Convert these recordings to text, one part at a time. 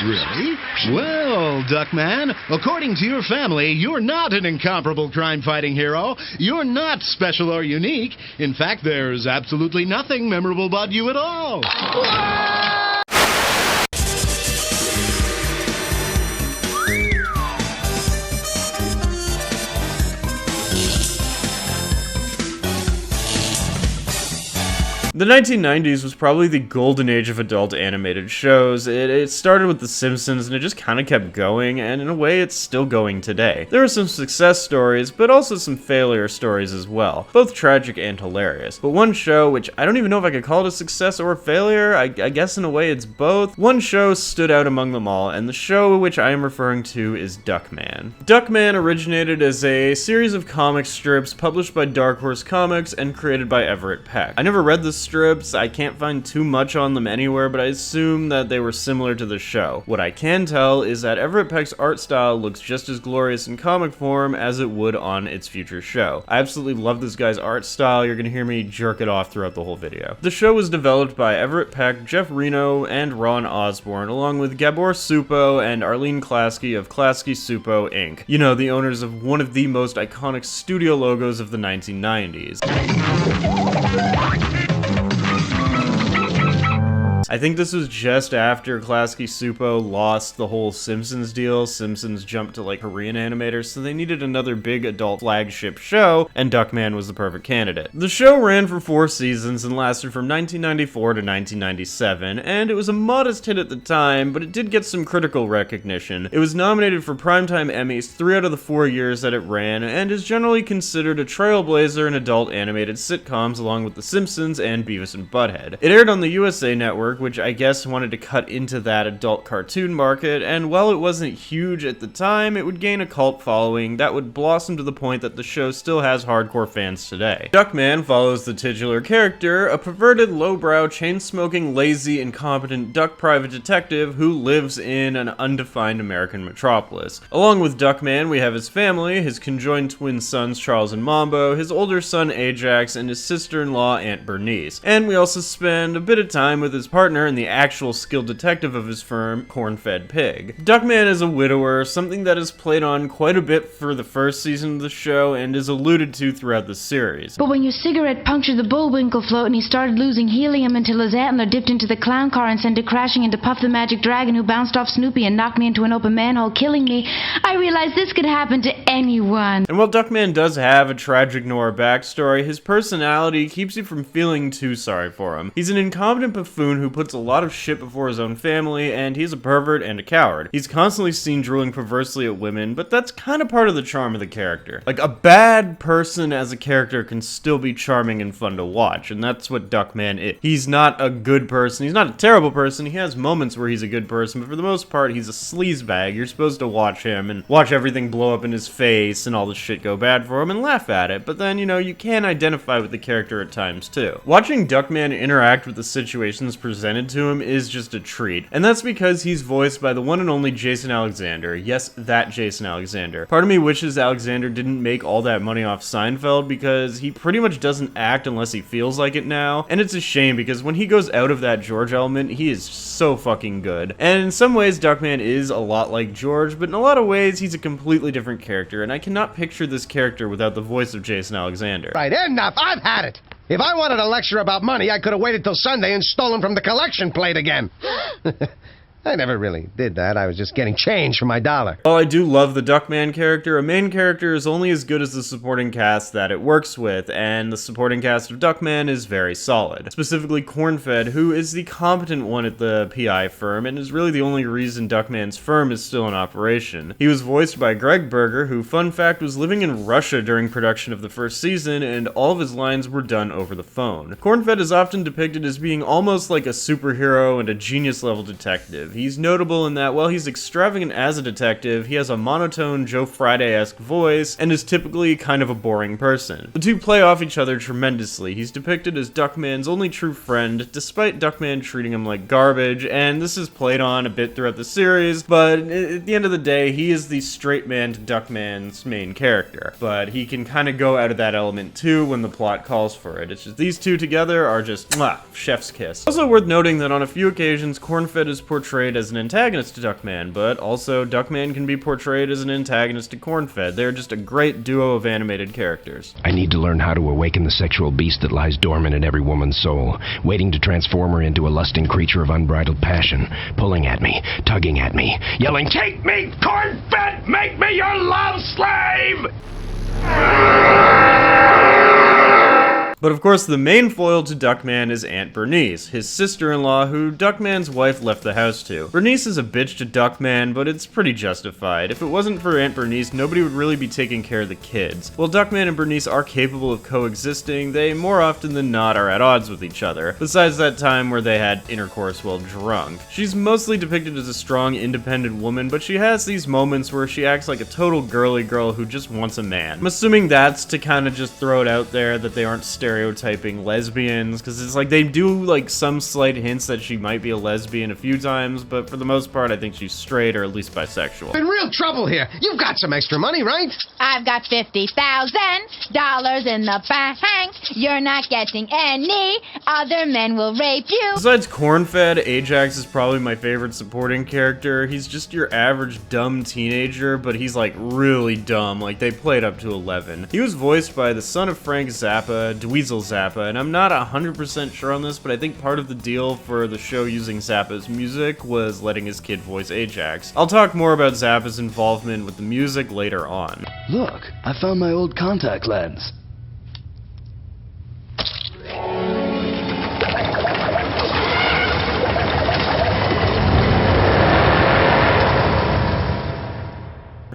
Really? Well, Duckman, according to your family, you're not an incomparable crime-fighting hero. You're not special or unique. In fact, there's absolutely nothing memorable about you at all. The 1990s was probably the golden age of adult animated shows. It started with The Simpsons and it just kind of kept going, and in a way it's still going today. There were some success stories, but also some failure stories as well, both tragic and hilarious. But one show, which I don't even know if I could call it a success or a failure, I guess in a way it's both, one show stood out among them all, and the show which I am referring to is Duckman. Duckman originated as a series of comic strips published by Dark Horse Comics and created by Everett Peck. I never read this strips, I can't find too much on them anywhere, but I assume that they were similar to the show. What I can tell is that Everett Peck's art style looks just as glorious in comic form as it would on its future show. I absolutely love this guy's art style. You're gonna hear me jerk it off throughout the whole video. The show was developed by Everett Peck, Jeff Reno, and Ron Osborne, along with Gabor Supo and Arlene Klasky of Klasky-Csupo, Inc. You know, the owners of one of the most iconic studio logos of the 1990s. I think this was just after Klasky-Csupo lost the whole Simpsons deal. Simpsons jumped to like Korean animators, so they needed another big adult flagship show, and Duckman was the perfect candidate. The show ran for 4 seasons and lasted from 1994 to 1997, and it was a modest hit at the time, but it did get some critical recognition. It was nominated for Primetime Emmys 3 out of the 4 years that it ran, and is generally considered a trailblazer in adult animated sitcoms along with The Simpsons and Beavis and Butthead. It aired on the USA Network, which I guess wanted to cut into that adult cartoon market, and while it wasn't huge at the time, it would gain a cult following that would blossom to the point that the show still has hardcore fans today. Duckman follows the titular character, a perverted, lowbrow, chain-smoking, lazy, incompetent duck private detective who lives in an undefined American metropolis. Along with Duckman, we have his family, his conjoined twin sons Charles and Mambo, his older son Ajax, and his sister-in-law Aunt Bernice. And we also spend a bit of time with his partner and the actual skilled detective of his firm, Corn-Fed Pig. Duckman is a widower, something that is played on quite a bit for the first season of the show and is alluded to throughout the series. But when your cigarette punctured the Bullwinkle float and he started losing helium until his antler dipped into the clown car and sent it crashing into Puff the Magic Dragon, who bounced off Snoopy and knocked me into an open manhole, killing me, I realized this could happen to anyone. And while Duckman does have a tragic noir backstory, his personality keeps you from feeling too sorry for him. He's an incompetent buffoon who puts a lot of shit before his own family, and he's a pervert and a coward. He's constantly seen drooling perversely at women, but that's kind of part of the charm of the character. Like, a bad person as a character can still be charming and fun to watch, and that's what Duckman is. He's not a good person, he's not a terrible person, he has moments where he's a good person, but for the most part, he's a sleazebag. You're supposed to watch him and watch everything blow up in his face and all the shit go bad for him and laugh at it, but then, you know, you can identify with the character at times too. Watching Duckman interact with the situations presented to him is just a treat, and that's because he's voiced by the one and only Jason Alexander. Yes, that Jason Alexander. Part of me wishes Alexander didn't make all that money off Seinfeld, because he pretty much doesn't act unless he feels like it now, and it's a shame because when he goes out of that George element, he is so fucking good. And in some ways, Duckman is a lot like George, but in a lot of ways, he's a completely different character, and I cannot picture this character without the voice of Jason Alexander. Right, enough! I've had it! If I wanted a lecture about money, I could have waited till Sunday and stolen from the collection plate again. I never really did that. I was just getting change for my dollar. While I do love the Duckman character, a main character is only as good as the supporting cast that it works with, and the supporting cast of Duckman is very solid. Specifically Corn-Fed, who is the competent one at the PI firm, and is really the only reason Duckman's firm is still in operation. He was voiced by Greg Berger, who, fun fact, was living in Russia during production of the first season, and all of his lines were done over the phone. Corn-Fed is often depicted as being almost like a superhero and a genius-level detective. He's notable in that while he's extravagant as a detective, he has a monotone Joe Friday-esque voice and is typically kind of a boring person. The two play off each other tremendously. He's depicted as Duckman's only true friend, despite Duckman treating him like garbage, and this is played on a bit throughout the series, but at the end of the day, he is the straight man to Duckman's main character. But he can kind of go out of that element too when the plot calls for it. It's just these two together are just, mwah, chef's kiss. Also worth noting that on a few occasions, Corn-Fed is portrayed portrayed as an antagonist to Duckman, but also Duckman can be portrayed as an antagonist to Cornfed. They're just a great duo of animated characters. I need to learn how to awaken the sexual beast that lies dormant in every woman's soul, waiting to transform her into a lusting creature of unbridled passion, pulling at me, tugging at me, yelling, "Take me, Cornfed! Make me your love slave!" But of course, the main foil to Duckman is Aunt Bernice, his sister-in-law who Duckman's wife left the house to. Bernice is a bitch to Duckman, but it's pretty justified. If it wasn't for Aunt Bernice, nobody would really be taking care of the kids. While Duckman and Bernice are capable of coexisting, they more often than not are at odds with each other, besides that time where they had intercourse while drunk. She's mostly depicted as a strong, independent woman, but she has these moments where she acts like a total girly girl who just wants a man. I'm assuming that's to kind of just throw it out there that they aren't stereotyping lesbians, because it's like they do like some slight hints that she might be a lesbian a few times, but for the most part I think she's straight or at least bisexual. In real trouble here. You've got some extra money, right? I've got $50,000 in the bank. You're not getting any. Other men will rape you. Besides Cornfed, Ajax is probably my favorite supporting character. He's just your average dumb teenager, but he's like really dumb, like they played up to 11. He was voiced by the son of Frank Zappa, Dweezil Zappa, and I'm not 100% sure on this, but I think part of the deal for the show using Zappa's music was letting his kid voice Ajax. I'll talk more about Zappa's involvement with the music later on. Look, I found my old contact lens.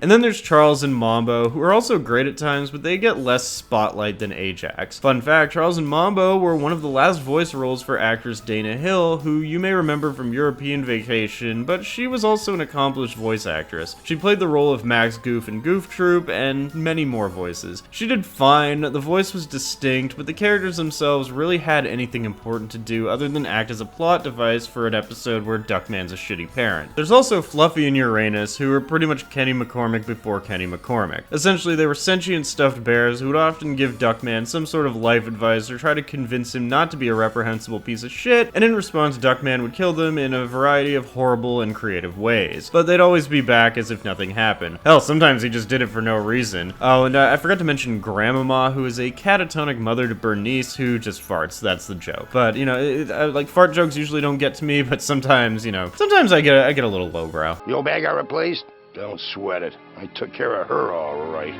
And then there's Charles and Mambo, who are also great at times, but they get less spotlight than Ajax. Fun fact, Charles and Mambo were one of the last voice roles for actress Dana Hill, who you may remember from European Vacation, but she was also an accomplished voice actress. She played the role of Max Goof in Goof Troop, and many more voices. She did fine, the voice was distinct, but the characters themselves really had anything important to do other than act as a plot device for an episode where Duckman's a shitty parent. There's also Fluffy and Uranus, who are pretty much Kenny McCormick before Kenny McCormick. Essentially, they were sentient stuffed bears who would often give Duckman some sort of life advice or try to convince him not to be a reprehensible piece of shit, and in response, Duckman would kill them in a variety of horrible and creative ways. But they'd always be back as if nothing happened. Hell, sometimes he just did it for no reason. Oh, and I forgot to mention Grandmama, who is a catatonic mother to Bernice who just farts. That's the joke. But, you know, like, fart jokes usually don't get to me, but sometimes, you know, sometimes I get a little lowbrow. Your bag got replaced? Don't sweat it. I took care of her all right.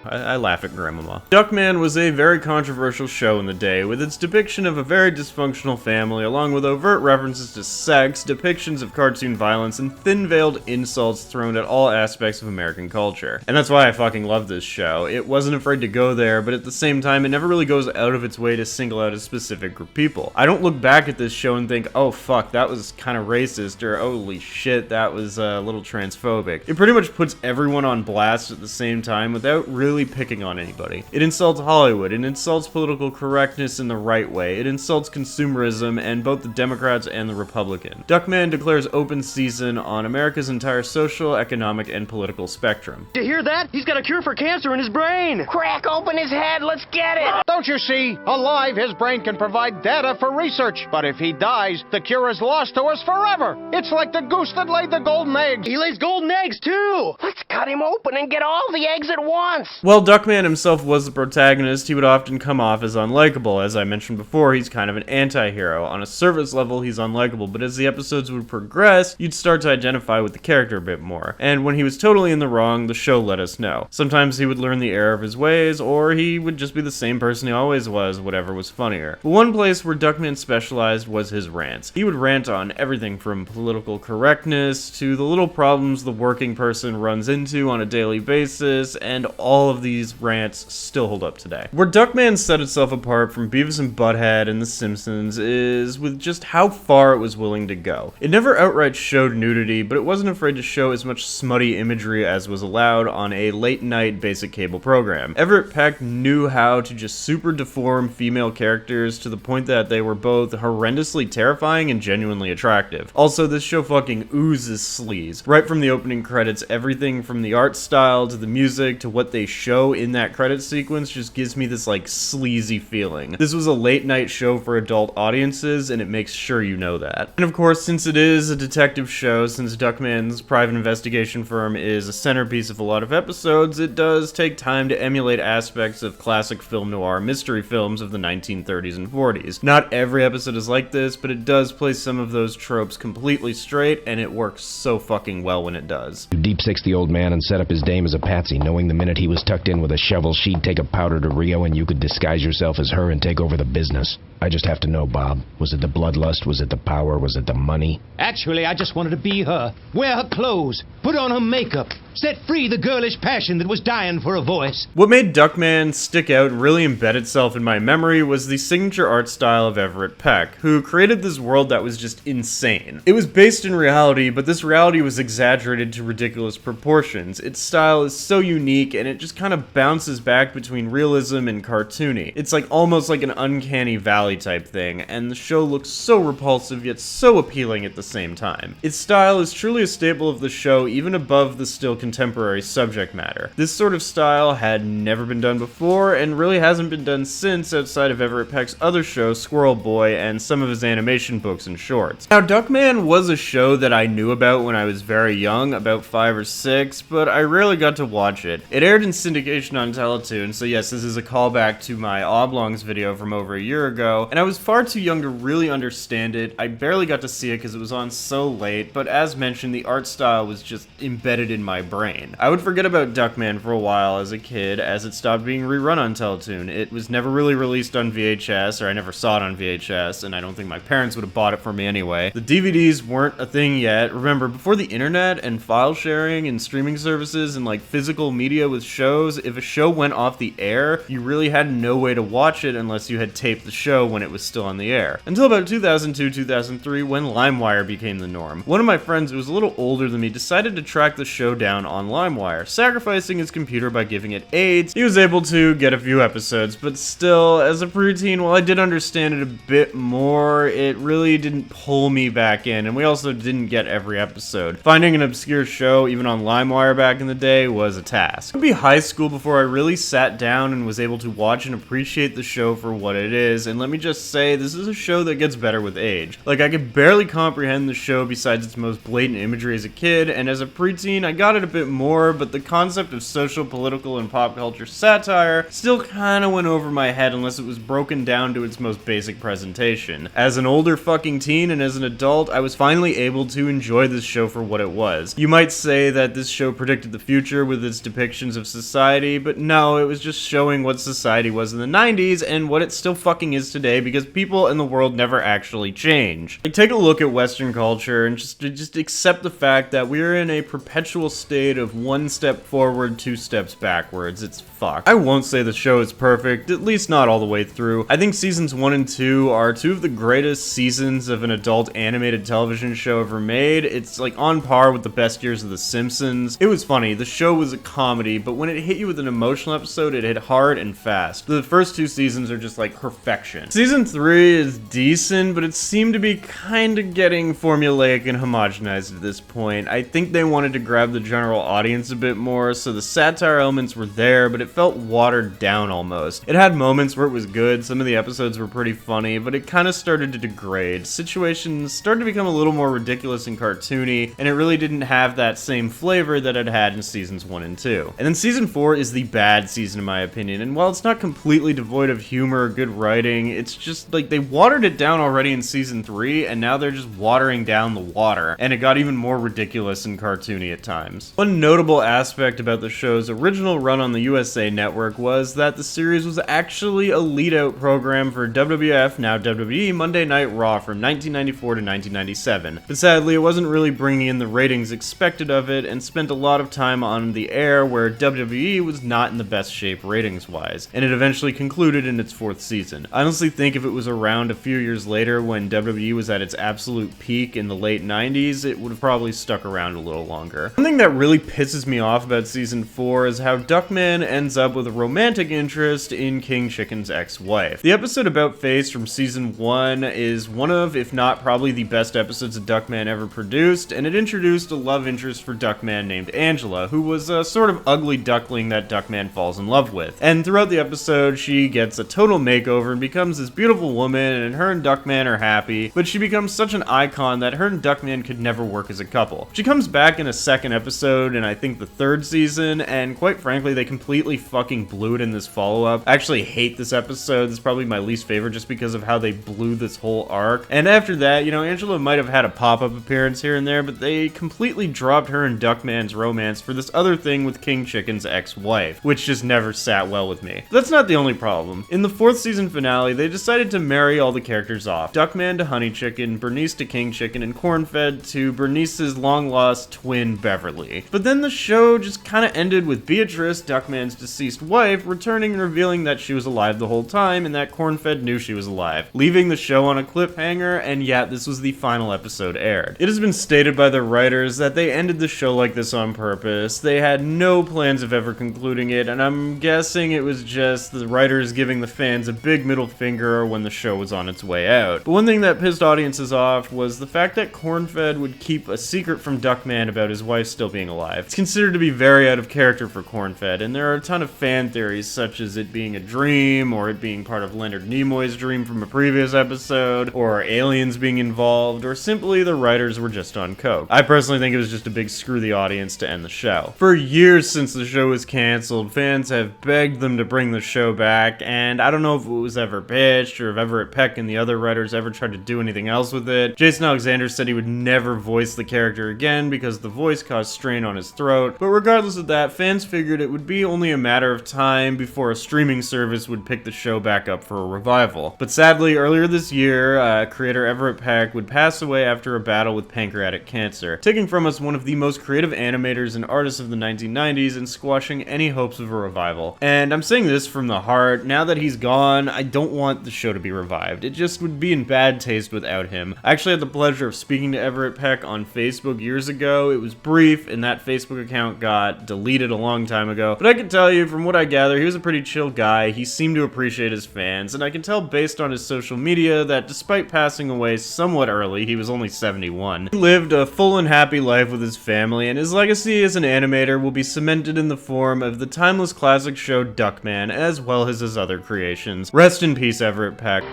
I laugh at Grandmama. Duckman was a very controversial show in the day, with its depiction of a very dysfunctional family, along with overt references to sex, depictions of cartoon violence, and thin-veiled insults thrown at all aspects of American culture. And that's why I fucking love this show. It wasn't afraid to go there, but at the same time, it never really goes out of its way to single out a specific group of people. I don't look back at this show and think, oh fuck, that was kind of racist, or holy shit, that was a little transphobic. It pretty much puts everyone on blast at the same time without really picking on anybody. It insults Hollywood, it insults political correctness in the right way, it insults consumerism and both the Democrats and the Republican. Duckman declares open season on America's entire social, economic, and political spectrum. You hear that? He's got a cure for cancer in his brain! Crack open his head, let's get it! Don't you see? Alive, his brain can provide data for research. But if he dies, the cure is lost to us forever. It's like the goose that laid the golden eggs. He lays golden eggs, too! Let's cut him open and get all the eggs at once! While Duckman himself was the protagonist, he would often come off as unlikable. As I mentioned before, he's kind of an anti-hero. On a surface level, he's unlikable, but as the episodes would progress, you'd start to identify with the character a bit more. And when he was totally in the wrong, the show let us know. Sometimes he would learn the error of his ways, or he would just be the same person he always was, whatever was funnier. But one place where Duckman specialized was his rants. He would rant on everything from political correctness to the little problems the working person runs into on a daily basis, and all of these rants still hold up today. Where Duckman set itself apart from Beavis and Butthead and The Simpsons is with just how far it was willing to go. It never outright showed nudity, but it wasn't afraid to show as much smutty imagery as was allowed on a late-night basic cable program. Everett Peck knew how to just super deform female characters to the point that they were both horrendously terrifying and genuinely attractive. Also, this show fucking oozes sleaze. Right from the opening credits, everything from the art style to the music to what they show in that credit sequence just gives me this like sleazy feeling. This was a late night show for adult audiences, and it makes sure you know that. And of course, since it is a detective show, since Duckman's private investigation firm is a centerpiece of a lot of episodes, it does take time to emulate aspects of classic film noir mystery films of the 1930s and 40s. Not every episode is like this, but it does play some of those tropes completely straight, and it works so fucking well when it does. You deep six the old man and set up his dame as a patsy, knowing the minute he was tucked in with a shovel, she'd take a powder to Rio and you could disguise yourself as her and take over the business. I just have to know, Bob. Was it the bloodlust? Was it the power? Was it the money? Actually, I just wanted to be her. Wear her clothes. Put on her makeup. Set free the girlish passion that was dying for a voice. What made Duckman stick out and really embed itself in my memory was the signature art style of Everett Peck, who created this world that was just insane. It was based in reality, but this reality was exaggerated to ridiculous proportions. Its style is so unique, and it just kind of bounces back between realism and cartoony. It's like almost like an uncanny valley type thing, and the show looks so repulsive yet so appealing at the same time. Its style is truly a staple of the show, even above the still contemporary subject matter. This sort of style had never been done before, and really hasn't been done since outside of Everett Peck's other show, Squirrel Boy, and some of his animation books and shorts. Now, Duckman was a show that I knew about when I was very young, about 5 or 6, but I rarely got to watch it. It aired in syndication on Teletoon, so yes, this is a callback to my Oblongs video from over a year ago, and I was far too young to really understand it. I barely got to see it because it was on so late, but as mentioned, the art style was just embedded in my brain. I would forget about Duckman for a while as a kid, as it stopped being rerun on Teletoon. It was never really released on VHS, or I never saw it on VHS, and I don't think my parents would have bought it for me anyway. The DVDs weren't a thing yet. Remember, before the internet and file sharing and streaming services and like physical media with shows, if a show went off the air, you really had no way to watch it unless you had taped the show when it was still on the air. Until about 2002-2003, when LimeWire became the norm. One of my friends who was a little older than me decided to track the show down on LimeWire. Sacrificing his computer by giving it AIDS, he was able to get a few episodes, but still, as a preteen, while I did understand it a bit more, it really didn't pull me back in, and we also didn't get every episode. Finding an obscure show, even on LimeWire back in the day, was a task. It would be high school before I really sat down and was able to watch and appreciate the show for what it is, and let me just say, this is a show that gets better with age. Like, I could barely comprehend the show besides its most blatant imagery as a kid, and as a preteen, I got it a bit more, but the concept of social, political, and pop culture satire still kinda went over my head unless it was broken down to its most basic presentation. As an older fucking teen and as an adult, I was finally able to enjoy this show for what it was. You might say that this show predicted the future with its depictions of society, but no, it was just showing what society was in the 90s and what it still fucking is today, because people in the world never actually change. Like, take a look at Western culture and just accept the fact that we're in a perpetual state of one step forward, 2 steps backwards. It's fucked. I won't say the show is perfect, at least not all the way through. I think seasons 1 and 2 are 2 of the greatest seasons of an adult animated television show ever made. It's like on par with the best years of The Simpsons. It was funny, the show was a comedy, but when it hit you with an emotional episode, it hit hard and fast. The first 2 seasons are just like perfection. Season 3 is decent, but it seemed to be kinda getting formulaic and homogenized at this point. I think they wanted to grab the general audience a bit more, so the satire elements were there, but it felt watered down almost. It had moments where it was good, some of the episodes were pretty funny, but it kind of started to degrade. Situations started to become a little more ridiculous and cartoony, and it really didn't have that same flavor that it had in seasons 1 and 2. And then season 4 is the bad season in my opinion, and while it's not completely devoid of humor or good writing, it's just like they watered it down already in season 3, and now they're just watering down the water, and it got even more ridiculous and cartoony at times. One notable aspect about the show's original run on the USA Network was that the series was actually a lead-out program for WWF, now WWE, Monday Night Raw from 1994 to 1997. But sadly, it wasn't really bringing in the ratings expected of it, and spent a lot of time on the air where WWE was not in the best shape ratings-wise, and it eventually concluded in its 4th season. I honestly think if it was around a few years later when WWE was at its absolute peak in the late 90s, it would have probably stuck around a little longer. One thing that really really pisses me off about season 4 is how Duckman ends up with a romantic interest in King Chicken's ex-wife. The episode about Face from season 1 is one of, if not probably the best episodes of Duckman ever produced, and it introduced a love interest for Duckman named Angela, who was a sort of ugly duckling that Duckman falls in love with. And throughout the episode, she gets a total makeover and becomes this beautiful woman, and her and Duckman are happy, but she becomes such an icon that her and Duckman could never work as a couple. She comes back in a second episode in I think the 3rd season, and quite frankly, they completely fucking blew it in this follow-up. I actually hate this episode. It's probably my least favorite just because of how they blew this whole arc. And after that, you know, Angela might have had a pop-up appearance here and there, but they completely dropped her and Duckman's romance for this other thing with King Chicken's ex-wife, which just never sat well with me. But that's not the only problem. In the 4th season finale, they decided to marry all the characters off. Duckman to Honey Chicken, Bernice to King Chicken, and Cornfed to Bernice's long-lost twin Beverly. But then the show just kinda ended with Beatrice, Duckman's deceased wife, returning and revealing that she was alive the whole time and that Cornfed knew she was alive, leaving the show on a cliffhanger, and yet this was the final episode aired. It has been stated by the writers that they ended the show like this on purpose. They had no plans of ever concluding it, and I'm guessing it was just the writers giving the fans a big middle finger when the show was on its way out. But one thing that pissed audiences off was the fact that Cornfed would keep a secret from Duckman about his wife still being alive. It's considered to be very out of character for Cornfed, and there are a ton of fan theories such as it being a dream, or it being part of Leonard Nimoy's dream from a previous episode, or aliens being involved, or simply the writers were just on coke. I personally think it was just a big screw the audience to end the show. For years since the show was cancelled, fans have begged them to bring the show back, and I don't know if it was ever pitched, or if Everett Peck and the other writers ever tried to do anything else with it. Jason Alexander said he would never voice the character again because the voice caused strain on his throat, but regardless of that, fans figured it would be only a matter of time before a streaming service would pick the show back up for a revival. But sadly, earlier this year, creator Everett Peck would pass away after a battle with pancreatic cancer, taking from us one of the most creative animators and artists of the 1990s and squashing any hopes of a revival. And I'm saying this from the heart, now that he's gone, I don't want the show to be revived. It just would be in bad taste without him. I actually had the pleasure of speaking to Everett Peck on Facebook years ago. It was brief, and that Facebook account got deleted a long time ago, but I can tell you, from what I gather, he was a pretty chill guy. He seemed to appreciate his fans, and I can tell based on his social media that despite passing away somewhat early, he was only 71. He lived a full and happy life with his family, and his legacy as an animator will be cemented in the form of the timeless classic show Duckman, as well as his other creations. Rest in peace, Everett Peck.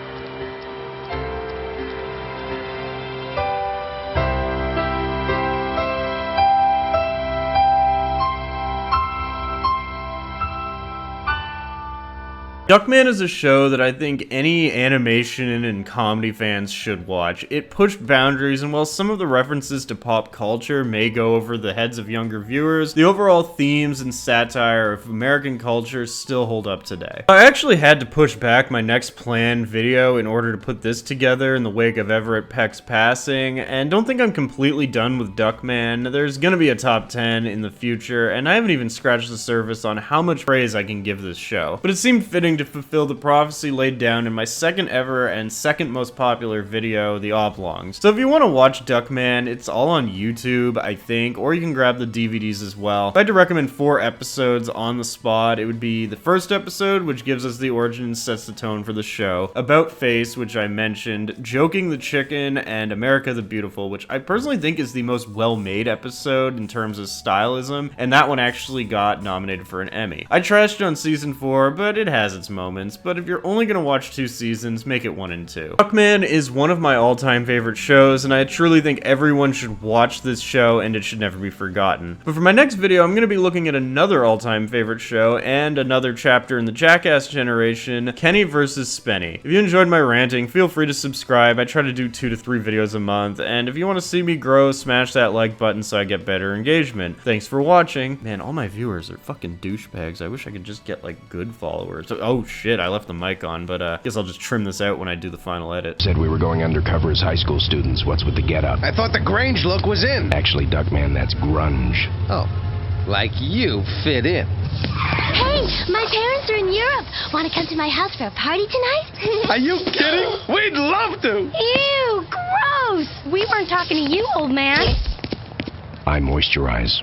Duckman is a show that I think any animation and comedy fans should watch. It pushed boundaries, and while some of the references to pop culture may go over the heads of younger viewers, the overall themes and satire of American culture still hold up today. I actually had to push back my next planned video in order to put this together in the wake of Everett Peck's passing, and don't think I'm completely done with Duckman. There's gonna be a top 10 in the future, and I haven't even scratched the surface on how much praise I can give this show. But it seemed fitting to fulfill the prophecy laid down in my second ever and second most popular video, the Oblongs. So if you want to watch Duckman, it's all on YouTube, I think, or you can grab the DVDs as well. If I had to recommend 4 episodes on the spot, it would be the first episode, which gives us the origin and sets the tone for the show, About Face, which I mentioned, Joking the Chicken, and America the Beautiful, which I personally think is the most well-made episode in terms of stylism, and that one actually got nominated for an Emmy. I trashed on season 4, but it has its moments, but if you're only gonna watch 2 seasons, make it 1 and 2. Duckman is one of my all-time favorite shows, and I truly think everyone should watch this show, and it should never be forgotten. But for my next video, I'm gonna be looking at another all-time favorite show, and another chapter in the Jackass generation, Kenny vs. Spenny. If you enjoyed my ranting, feel free to subscribe. I try to do 2 to 3 videos a month, and if you want to see me grow, smash that like button so I get better engagement. Thanks for watching. Man, all my viewers are fucking douchebags. I wish I could just get, like, good followers. Oh shit, I left the mic on, but guess I'll just trim this out when I do the final edit. Said we were going undercover as high school students. What's with the getup? I thought the Grange look was in. Actually, Duckman, that's grunge. Oh, like you fit in. Hey, my parents are in Europe. Want to come to my house for a party tonight? Are you kidding? We'd love to. Ew, gross. We weren't talking to you, old man. I moisturize.